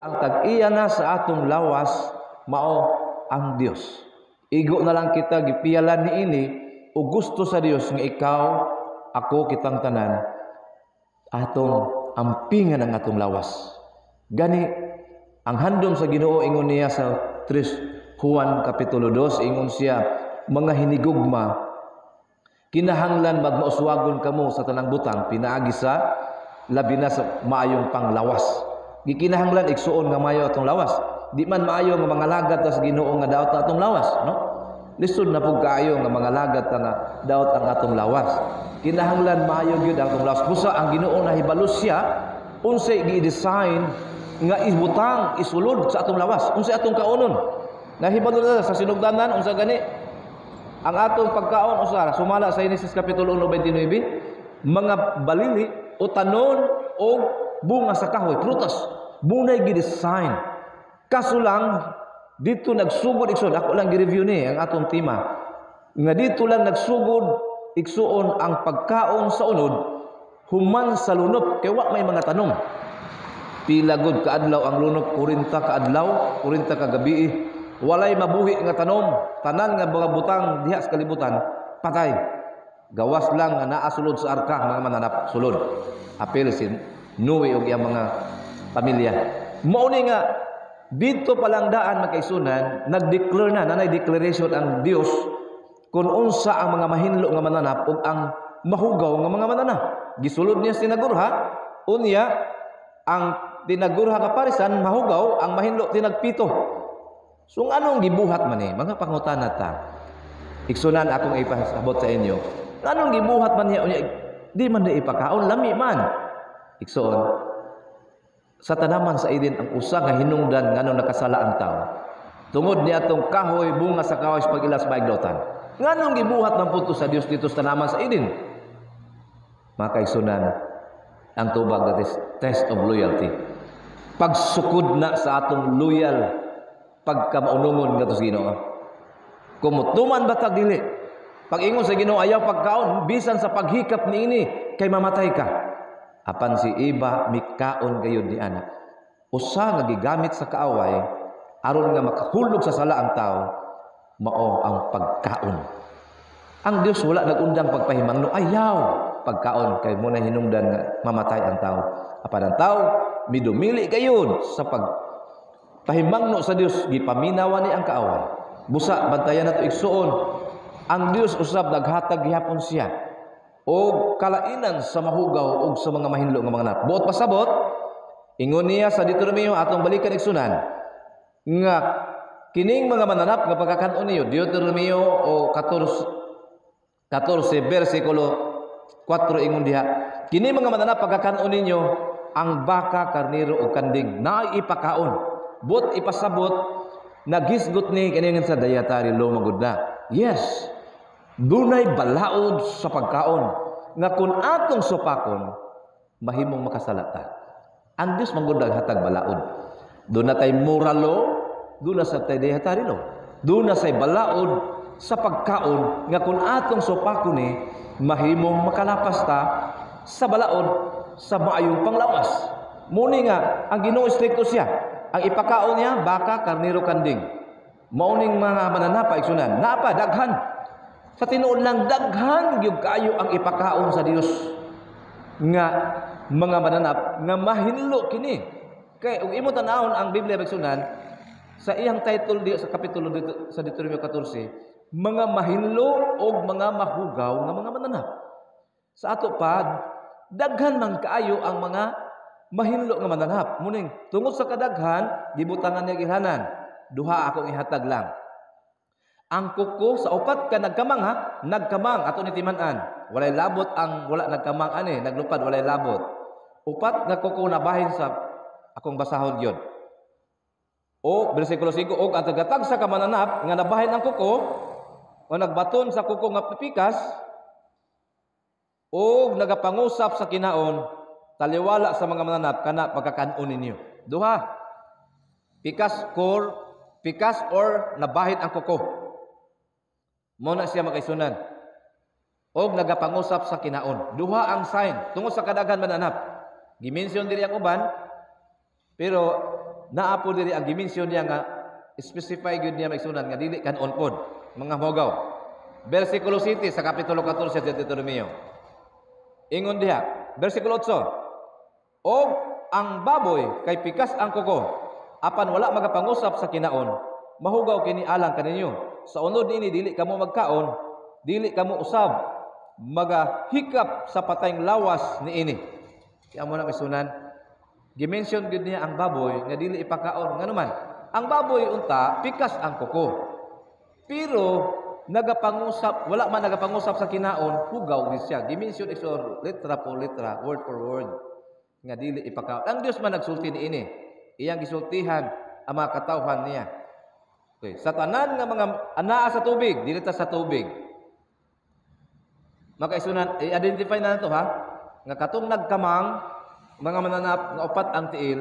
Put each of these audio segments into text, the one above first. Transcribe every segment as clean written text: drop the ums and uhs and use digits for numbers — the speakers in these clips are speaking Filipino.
Ang tag-iya na sa atong lawas mao ang Dios. Igo na lang kita gipiyalan niini o gusto sa Dios nga ikaw, ako, kitang tanan atong ampingan ang atong lawas. Gani ang handom sa Ginoo ingon niya sa 3 Juan kapitulo 2 ingon siya, mga hinigugma, kinahanglan magmauswagon kamo sa tanang butang pinaagi sa labi na sa maayong panglawas. Gikinahanglan igsuon nga maayo atong lawas. Di man maayo nga mga lagat tas Ginoo nga daot atong lawas, no? Lisod na pug kaayo nga mga lagat nga daot ang atong lawas. Kinahanglan maayo gyud ang atong lawas. Busa ang Ginoo nahibalo siya unsay gi-design nga ibutang isulod sa atong lawas. Unsay atong kaunon. Nahibalo na sa sinugdanan unsa gani ang atong pagkaon usa sumala sa Genesis kapitulo 1:29 mga balili o tanon o bunga sa kahoy, prutas, bunay gi-design. Kaso lang, dito nagsugod igsoon, ako lang gi-review ni ang atong tema, nga dito lang nagsugod igsoon ang pagkaon sa unod, human sa lunop, kaya wa may mga tanong. Pila gud kaadlaw ang lunop, 40 kaadlaw, 40 ka gabi, walay mabuhi nga tanom, tanan nga mga butang diha sa kalibutan, patay. Gawas lang nga naa sulod sa arka mga mananap sulod. Apil sin Noe og iyang mga pamilya. Mao ni nga dito palang daan makaisunan nag-declare na nanay declaration ang Dios kung unsa ang mga mahinlo nga mananap ug ang mahugaw nga mga mananap. Gisulod niya tinagurha unya ang tinagurha nga parisan mahugaw, ang mahinlo tinagpito. So anong gibuhat man ni mga pangutana ta? Iksunan akong ipasabot sa inyo. Anong gibuhat man niya? Di man na ipakaon, lami man. Iksoon, sa tanaman sa idin ang usa nga hinungdan nganong nakasala ang tao. Tungod niya atong kahoy, bunga sa kahoy sa pag-ilas baigdotan. Nganong gibuhat man punto sa Dios dito sa tanaman sa idin? Makaisunan, ang tubag that is test of loyalty. Pagsukod na sa atong loyal, pagkamaunungon nga to sa Ginoo. Kumutuman batag dili. Pag-ingon sa Ginoo ayaw pagkaon, bisan sa paghikap niini kay mamatay ka. Apan si Iba mikaon gayud ni ana. Usa nga gigamit sa kaaway aron nga makahulog sa sala ang tao, mao ang pagkaon. Ang Dios wala nagundang pagpahimangno ayaw pagkaon kay mo na hinungdan nga mamatay ang tao. Apan ang tao midumili gayud sa pagpahimangno sa Dios, gipaminawan ni ang kaaway. Busa bantayan nato igsuon, ang Dios usab naghatag gihapon siya o kalainan sa mahugaw o sa mga mahinlo nga mga anak. Buot pasabot, ingon niya sa Deuteronomio atong balikan igsunan nga kining mga mananap nga pagkakanon niyo, Deuteronomio o 14 versikulo 4 ingon diha, kining mga mananap pagkakanon ninyo ang baka, karnero o kanding na ipakaon. Buot ipasabot nagisgot ni kining sa dietary law magud na. Yes. Dunay balaod sa pagkaon nga kung atong supakon mahimong makasalata. Ang Dios manggundag hatag balaod. Doon na tay moral law, doon na sa tay dietary law. Doon na say balaod sa pagkaon nga kung atong supakon ni mahimong makalapas ta sa balaod sa maayong panglawas. Muni nga ang Ginoo strikto siya. Ang ipakaon niya baka, karnero, kanding. Mauning mga mananapa igsunan. Napa daghan. Sa tinuod lang daghan gyud kaayo ang ipakaon sa Dios nga mga mananap nga mahinlo kini. Kay ug imo tan-awon ang Biblia bagsunan sa iyang title di sa kapitulo sa Deuteronomio 14, mga mahinlo og mga mahugaw nga mga mananap. Sa ato pa daghan man kaayo ang mga mahinlo nga mananap. Muning tungod sa kadaghan gibutangan niya gihanan. Duha akong ihatag lang. Ang kuko sa upat ka nagkamang ha, nagkamang ato ni timan-an. Walay labot ang wala nagkamang ani, naglupad walay labot. Upat nga kuko nabahin sa akong basahon gyud. O bersikulo 5 og ang tagatag sa kamananap nga nabahin ang kuko o nagbaton sa kuko nga pikas o nagapangusap sa kinaon taliwala sa mga mananap kana pagkakanon ninyo. Duha. Pikas or nabahin ang kuko. Mo na siya makaisunan. Og nagapangusap sa kinaon. Duha ang sign tungod sa kadaghan mananap. Gimension diri ang uban pero naa po diri ang dimension niya nga specify gyud niya maigsunan nga dili kanon pod mga mogaw. Bersikulo 7 sa kapitulo 14 sa Deuteronomio. Ingon diha, bersikulo 8. Og ang baboy kay pikas ang kuko, apan wala magapangusap sa kinaon, mahugaw kini alang kaninyo. Sa unod ini dili kamo magkaon, dili kamo usab magahikap sa patayng lawas niini. Kaya mo na maigsunan, gimension gud niya ang baboy nga dili ipakaon nganuman. Ang baboy unta pikas ang kuko. Pero nagapangusap, wala man nagapangusap sa kinaon, hugaw gid siya. Gimension is letra po letra, word for word nga dili ipakaon. Ang Dios man nagsulti niini. Iyang gisultihan ang mga katawhan niya. Okay, sa tanan nga mga anaa sa tubig, dili ta sa tubig. Makaisunan, i-identify na nato ha, nga katong nagkamang mga mananap nga upat ang tiil,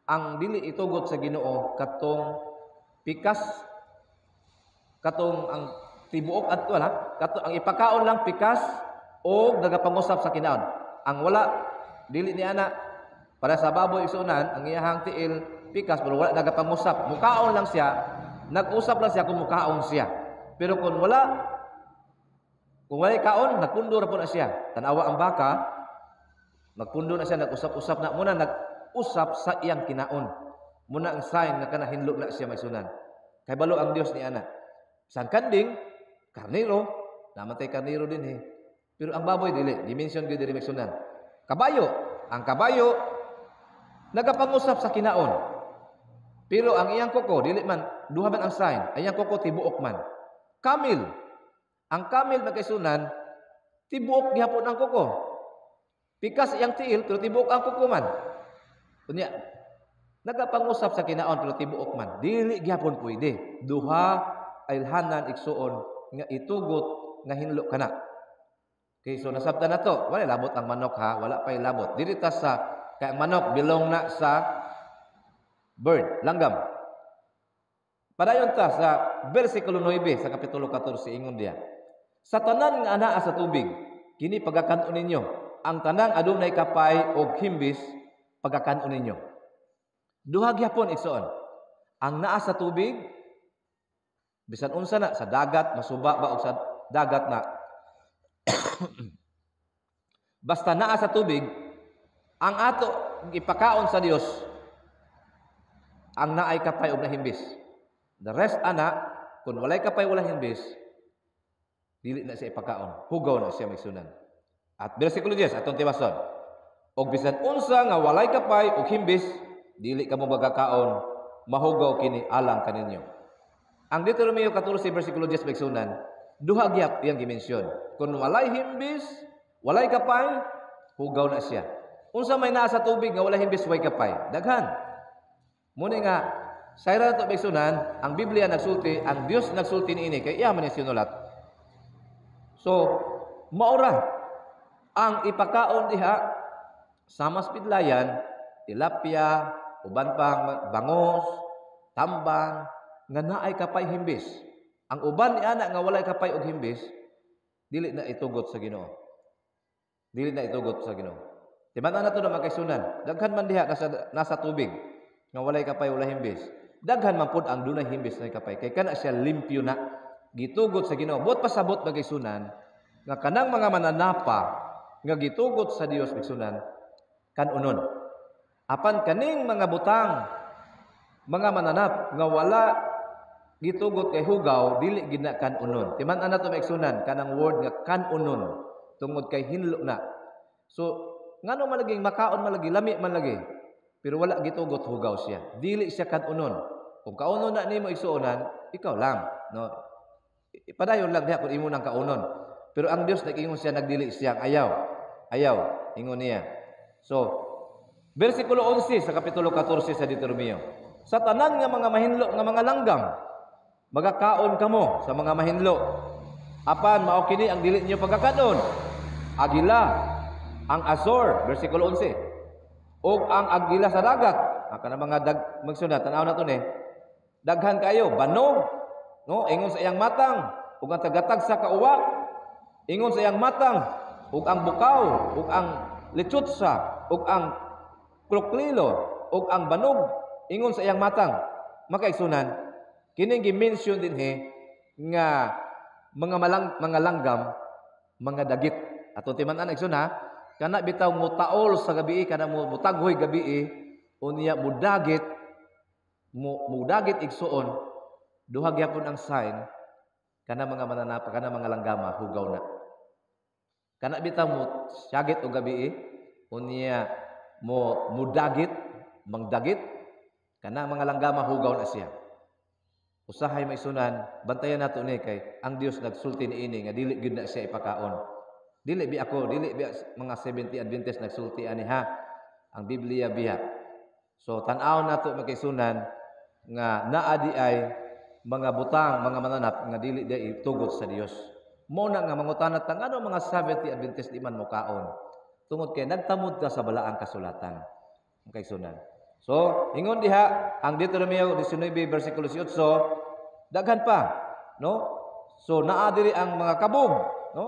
ang dili itugot sa Ginoo katong pikas, katong ang tibuok at wala, katong ang ipakaon lang pikas o nagapangusap sa kinaon. Ang wala dili ni ana para sa baboy isunan ang iyahang tiil pikas pero wala nagapangusap. Mukaon lang siya, nag-usap lang siya kung mukaon siya. Pero kung wala kaon, nagpundo ra po na siya. Tanawa ang baka, nagpundo na siya, nag-usap-usap na. Muna nag-usap sa iyang kinaon. Muna ang sign na kanahinlo na siya maisunan. Kay balo ang Dios ni ana. Sang kanding, karniro, namatay karniro din eh. Pero ang baboy dili, dimension gyud diri maisunan. Kabayo, ang kabayo nagapangusap sa kinaon. Pero ang iyang kuko dili man duha man ang sign. Ang iyang kuko tibuok man. Kamil, ang kamil na kaisunan, tibuok gihapon ang kuko. Pikas iyang tiil, pero tibuok ang kuko man. Kunya, nagapangusap sa kinaon, pero tibuok man. Dili gihapon pwede. Duha ay ilhanan igsuon nga itugot nga hinlo kana. Okay, so nasabtan na to. Wala labot ang manok ha, wala pa'y labot. Dili ta sa kay ang manok belong na sa bird, langgam. Padayon ta sa bersikulo 9 sa kapitulo 14 ingon diya. Sa tanan nga anaa sa tubig, kini pagakanon ninyo. Ang tanang adunay kapay og himbis, pagakanon ninyo. Duha gyapon igsoon. Ang naa sa tubig, bisan unsa na sa dagat, masuba ba og sa dagat na. Basta naa sa tubig, ang ato ipakaon sa Dios, ang naay kapay og nahimbis. The rest ana, kung walay kapay wala himbis, dili na siya ipakaon. Hugaw na siya maigsunan. At bersikulo 10 atong tibason. Og bisan unsa nga walay kapay og himbis, dili kamo magakaon, mahugaw kini alang kaninyo. Ang Deuteronomio 14 bersikulo 10 maigsunan, duha gyap iyang dimensyon. Kung walay himbis, walay kapay, hugaw na siya. Unsa may naa sa tubig nga walay himbis way kapay, daghan. Muna nga sayra to maigsunan, ang Biblia nagsulti, ang Dios nagsulti niini kay iya man sinulat. So, maura ang ipakaon diha sa maspidlayan, tilapia, uban pang bangos, tambang nga naay kapay himbis. Ang uban ni ana nga walay kapay og himbis, dili na itugot sa Ginoo. Dili na itugot sa Ginoo. Timan na to na magkaisunan. Daghan man diha nasa tubig nga walay kapay walay himbis. Daghan man pud ang dunay himbis na kapay kay kana siya limpyo na gitugot sa Ginoo. Buot pasabot magkaisunan nga kanang mga mananapa nga gitugot sa Dios magsunan kanunon. Apan kaning mga butang, mga mananap nga wala gitugot kay hugaw, dili gid na kanunon. Timan ana to maigsunan kanang word nga kanunon tungod kay hinlo na. So ngano man lagi makaon man lagi, lami man lagi, pero wala gitugot hugaw siya. Dili siya kanunon. Kung kaunon na nimo igsuonan, ikaw lang, no. Padayon lang diha kun imo nang kaunon. Pero ang Dios nag-ingon siya, nagdili siya ayaw. Ayaw, ingon niya. So, bersikulo 11 sa kapitulo 14 sa Deuteronomio. Sa tanan nga mga mahinlo nga mga langgam, magakaon kamo sa mga mahinlo. Apan mao kini ang dili niyo pagkakaon. Agila, ang Azor, bersikulo 11. Og ang agila sa dagat, kana mga magsunod tanaw na to ni. Daghan kayo, banog, no? Ingon sa iyang matang, ug ang tagatag sa kauwak. Ingon sa iyang matang, ug ang bukaw, ug ang lechutsa, ug ang kroklilo, ug ang banog, ingon sa iyang matang, makaigsunan, kining gi-mention din nga mga langgam, mga dagit. Ato timan-an igsoon kana bitaw mo taol sa gabi, kana mo mutaghoy gabi, unya mudagit igsuon, duha gyapon ang sign kana mga mananapa, kana mga langgama hugaw na. Kana bitaw mo syagit og gabi, unya mo mudagit, mangdagit, kana mga langgama hugaw na siya. Usahay maisunan, bantayan nato ni kay ang Dios nagsulti niini nga dili gyud na siya ipakaon. Dili bi mga 70 Adventist nagsulti ani ang Biblia biya. So tan-aw nato makiisunan nga naa di ay mga butang, mga mananap nga dili di tugot sa Dios. Mo na nga mangutanat tang ano mga 70 Adventist di man mokaon. Tungod kay nagtamod ka sa balaang kasulatan. Makiisunan. So, ingon diha ang Deuteronomio 19 versikulo 18, daghan pa, no? So naa diri ang mga kabog, no?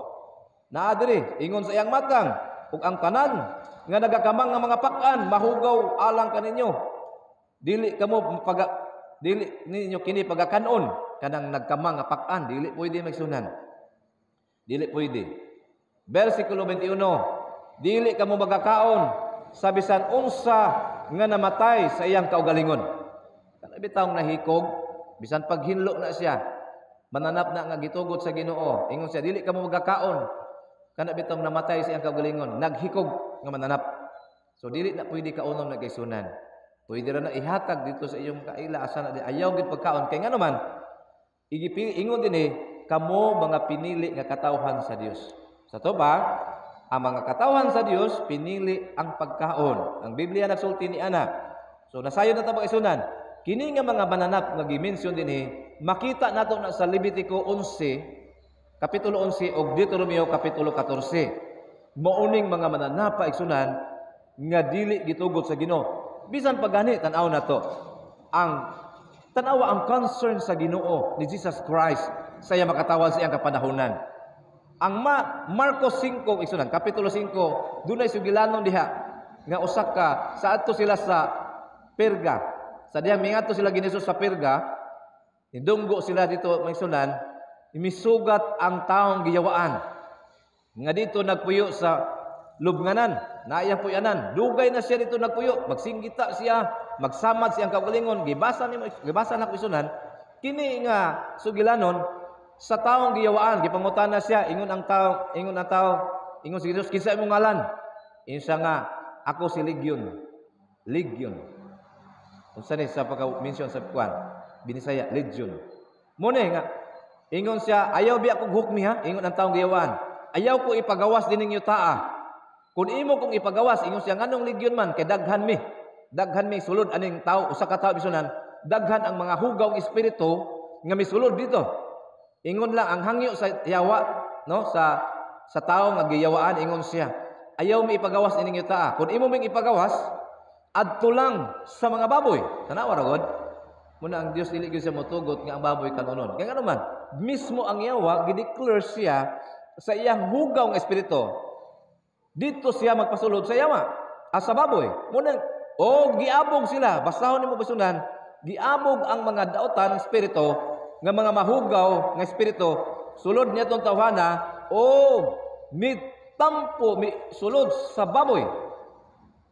Naa diri ingon sa iyang matang ug ang tanan nga nagakamang nga mga pak-an mahugaw alang kaninyo. Dili ninyo kini pagakanon kanang nagkamang nga pak-an, dili pwede magsunan. Dili pwede. Versikulo 21, dili kamo magakaon sa bisan unsa nga namatay sa iyang kaugalingon. Kana bitaw nahikog, bisan paghinlo na siya, mananap na nga gitugot sa Ginoo. Ingon siya, dili ka mo magakaon. Kana bitaw namatay sa iyang kaugalingon, naghikog nga mananap. So dili na pwede kaunon na kaisunan. Pwede ra na ihatag dito sa iyong kaila asa na ayaw gid pagkaon kay ngano man ingon din kamo mga pinili nga katawhan sa Dios. Sa to ba? Ang mga katawhan sa Dios pinili ang pagkaon. Ang Biblia nagsulti ni ana. So nasayon na ta pagisunan. Kini nga mga bananap nga gi-mention din makita nato na sa Levitico 11 kapitulo 11 ug Deuteronomio kapitulo 14. Mauning mga mananap paigsunan nga dili gitugot sa Ginoo. Bisan pagani tan-aw nato ang tanawa ang concern sa Ginoo ni Jesus Christ sa iya makatawan sa iyang kapanahonan. Ang Marcos 5 isunan kapitulo 5 dunay sugilanon diha nga usa ka sa adto sila sa Perga. Sa diha miadto sila ginesus sa Perga, idunggo sila dito maisunan, imisugat ang taong giyawaan. Nga dito nagpuyo sa lubnganan, naayang puyanan. Dugay na siya dito nagpuyo, magsinggita siya, magsamad siyang kaugalingon, gibasa na isunan, kini nga sugilanon sa taong giyawaan, gipangutana siya, ingon si Jesus, kinsa imong ngalan? Ingon siya nga, ako si Legion. Legion. Unsa ni sa pagka-mention sa kuan, binisaya, Legion. Muna nga, ingon siya, ayaw bi akong hukmi ingon ang taong giyawaan. Ayaw ko ipagawas din ninyo taa. Kung imo kong ipagawas, ingon siya, nganong Legion man, kay daghan mi sulod aning tao, usa ka tao bisunan, daghan ang mga hugaw espiritu nga misulod dito. Ingon lang ang hangyo sa yawa, no, sa tawo nga giyawaan, ingon siya, ayaw mi ipagawas ining yuta. Kung imo ming ipagawas, adto lang sa mga baboy. Tanawa ra gud. Muna ang Dios dili gyud siya motugot nga ang baboy kanunon. Kaya ano man, mismo ang yawa gideclare siya sa iyang hugaw nga espiritu. Dito siya magpasulod sa yawa sa baboy. Muna giabog sila, basahon nimo basunan, giabog ang mga daotan ng espiritu nga mga mahugaw nga espiritu sulod niya tong tawhana mitampo sulod sa baboy.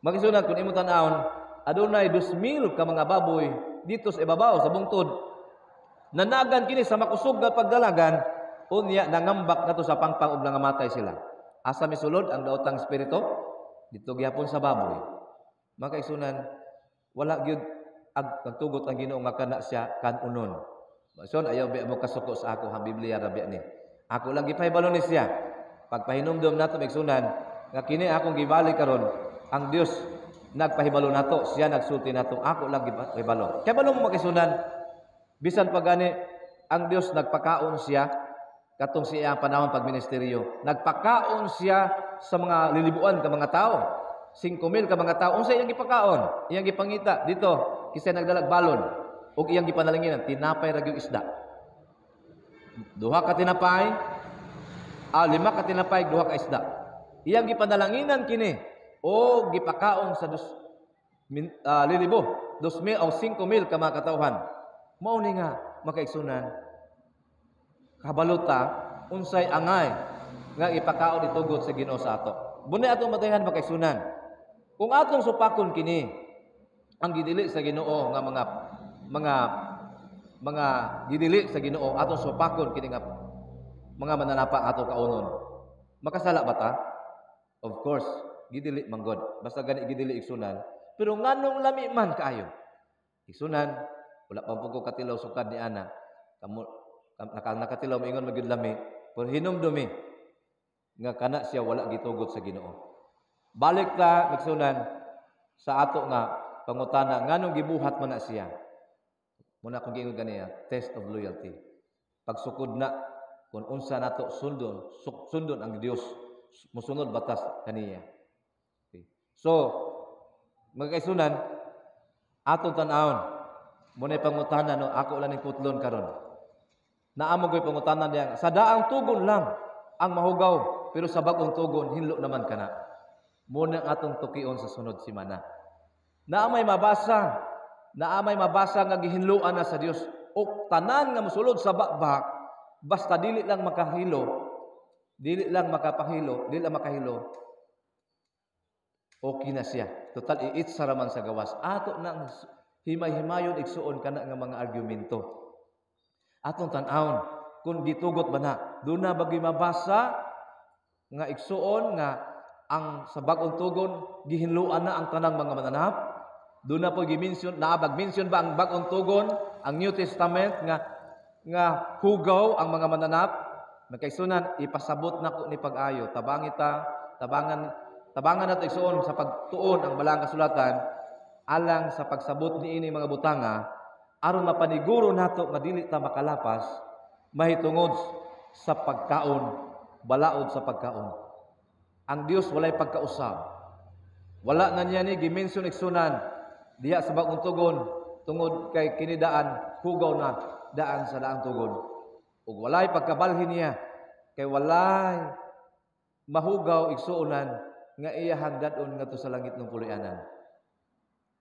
Makisunod kung imo tan-awon, adunay 2,000 ka mga baboy dito sa ibabaw sa bungtod. Nanagan kini sa makusog nga pagdalagan, unya nangambak nato sa pangpang ug nangamatay sila. Asa misulod ang daotang espiritu? Dito gyapon sa baboy. Makaisunan, wala gyud nagtugot ang Ginoo nga kana siya kanunon. Mason ayaw bi mo kasuko sa ako ang Biblia ra ni. Ako lang gipahibalo ni siya. Pagpahinumdom nato migsunan nga kini akong gibalik karon, ang Dios nagpahibalo nato, siya nagsulti nato, ako lang gipahibalo. Kay balo mo makisunan bisan pagani ang Dios nagpakaon siya katong siya panahon pagministeryo. Nagpakaon siya sa mga lilibuan ka mga tao. 5,000 ka mga tao. Unsa iyang gipakaon? Iyang gipangita dito kisay nagdalag balon. Ug iyang gipanalanginan, tinapay ra gyud isda. 2 ka tinapay, 5 ka tinapay, 2 ka isda. Iyang gipanalanginan kini o gipakaon sa lilibo 2,000 o 5,000 ka mga katawhan. Mao ni nga makaigsunan kabaluta unsay angay nga ipakaon itugot sa Ginoo sa ato. Bunay atong matayan makaigsunan. Kung atong supakon kini ang gidili sa Ginoo nga mga gidili sa Ginoo atong supakon kini nga mga mananapa ato kaunon. Makasala ba ta? Of course, gidili manggod. Basta gani gidili igsunan, pero nganong lami man kaayo. Igsunan, wala pa po ko katilaw sukad ni ana. Kamo nakatilaw maingon magyud lami, pero hinumdumi nga kana siya wala gitugot sa Ginoo. Balik ta igsunan sa ato nga pangutana nganong gibuhat man na siya. Muna kung giingon ganiya, test of loyalty. Pagsukod na kung unsa nato sundon ang Dios, musunod batas kaniya. Okay. So, magkaisunan atong tan-awon munay pangutana no ako lang ning kutlon karon. Naamo koy pangutana diya sa daang tugon lang ang mahugaw pero sa bag-ong tugon hinlo naman kana. Muna atong tukion sa sunod semana. Naamay mabasa nga gihinluan na sa Dios o tanan nga mosulod sa bakbak basta dili lang makahilo, dili lang makahilo, okay na siya. Total iits saraman sa gawas. Ato nang himay-himayon igsuon kana nga mga argumento. Atong tan-awon kung gitugot ba na, doon na bagay mabasa nga igsuon nga ang sa bag-ong tugon gihinluan na ang tanang mga mananap. Doon na po gi-mention, naabag-mention ba ang bag-ong tugon, ang New Testament nga hugaw ang mga mananap. Magkaisunan ipasabot nako ni pag-ayo tabangan nato igsuon sa pagtuon ang balang kasulatan alang sa pagsabot niini mga butanga aron mapaniguro nato nga dili ta makalapas mahitungod sa pagkaon, balaod sa pagkaon. Ang Dios walay pagkausab. Wala na niya ni gi-mention igsunan diha sa bag-ong tugon tungod kay kinidaan hugaw na daan sa daang tugon. Ug walay pagkabalhin niya kay walay mahugaw igsuonan nga iya hangdadon ngadto sa langit ng puloy-anan.